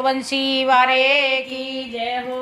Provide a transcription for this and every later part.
वंशी वारे की जय हो।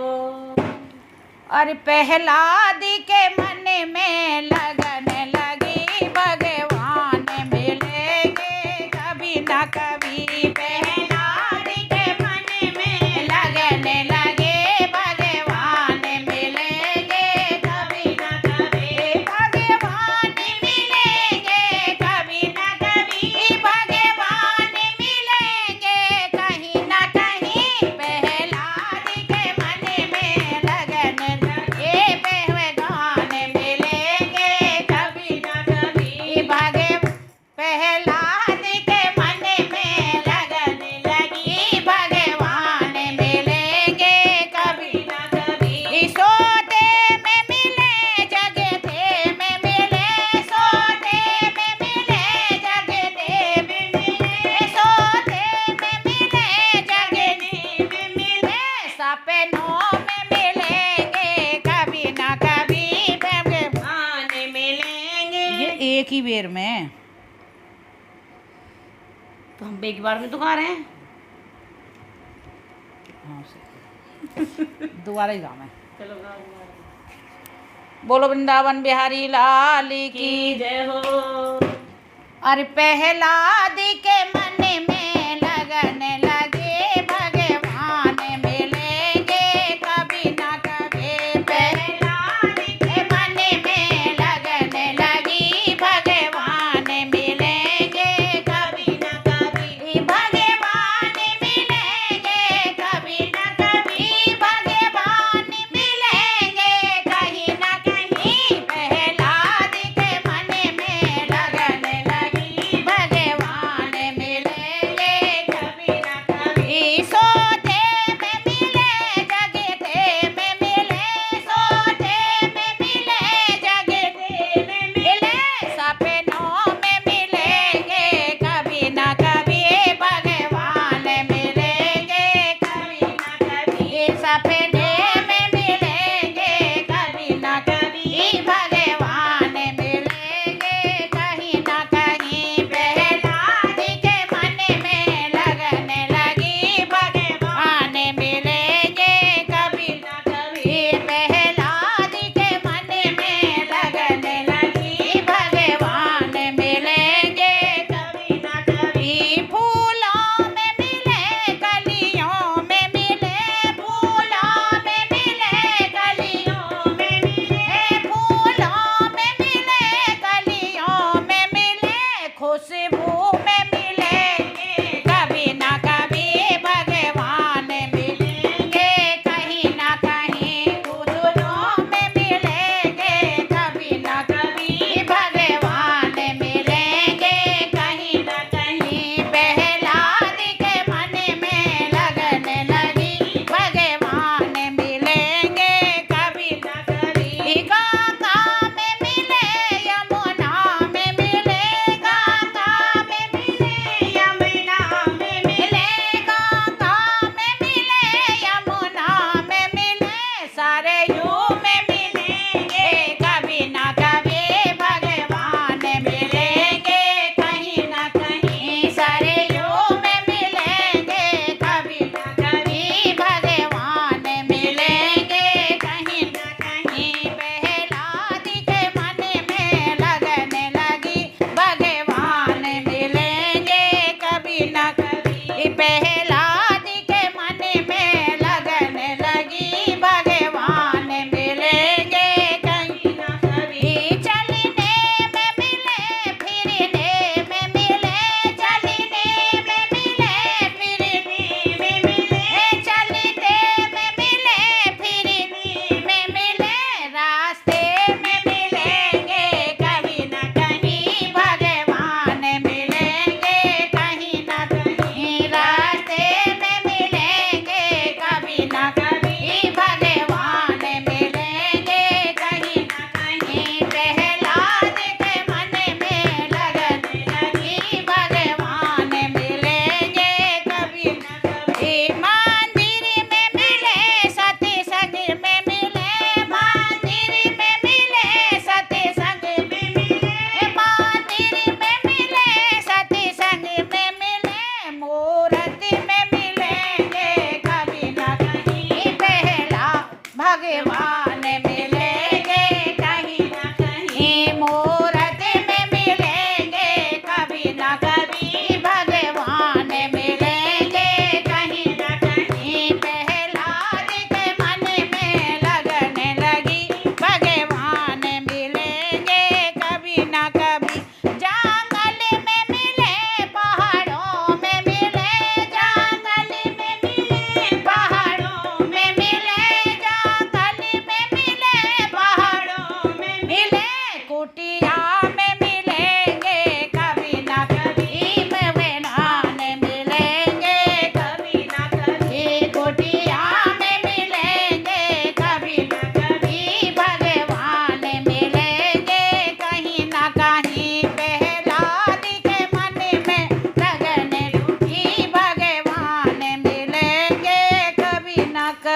अरे प्रहलाद के मन में लगन लगी, भगवान मिलेंगे कभी न कभी। प्रहलाद के मन में लगन लगे, भगवान मिलेंगे कभी न कभी। भगवान मिलेंगे कभी न कभी, भगवान मिलेंगे कहीं न कहीं। प्रहलाद के मन में लगन लगे, भगवान मिलेंगे कभी न कभी। प्रहलाद के मन में लगन लगी, भगवान मिलेंगे कभी न कभी। सोते में मिले जगते में मिले, सोते में मिले जगते में मिले, सोते में मिले जगने में मिले, सपनों में मिलेंगे कभी न कभी। भगवान मिलेंगे। ये एक ही बेर में, तो हम एक बार में तो गा रहे हैं। हाँ दोबारा ही गाना है। चलो बोलो वृंदावन बिहारी लाल की जय हो। अरे प्रहलाद के मन में लगन लगे, भगवान मिलेंगे कभी न कभी। प्रहलाद के मन में लगन लगी, भगवान मिलेंगे कभी न कभी। भगवान मिलेंगे कभी न कभी, भगवान मिलेंगे कहीं न कहीं। प्रहलाद के मन में लगन लगी, भगवान मिलेंगे कभी न कभी। सोते में मिले जगते में मिले, सोते में मिले जगते में मिले, सपनों में मिलेंगे कभी न कभी। भगवान मिलेंगे कभी न कभी, सपने में मिलेंगे कभी न कभी। भगवान मिलेंगे कहीं न कहीं। प्रहलाद के मन में लगन लगी, भगवान मिलेंगे कभी न कभी। प्रहलाद के मन में लगन लगी, भगवान मिलेंगे कभी न कभी। फूलों में मिले, कलियों में मिले, फूलों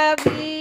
अभी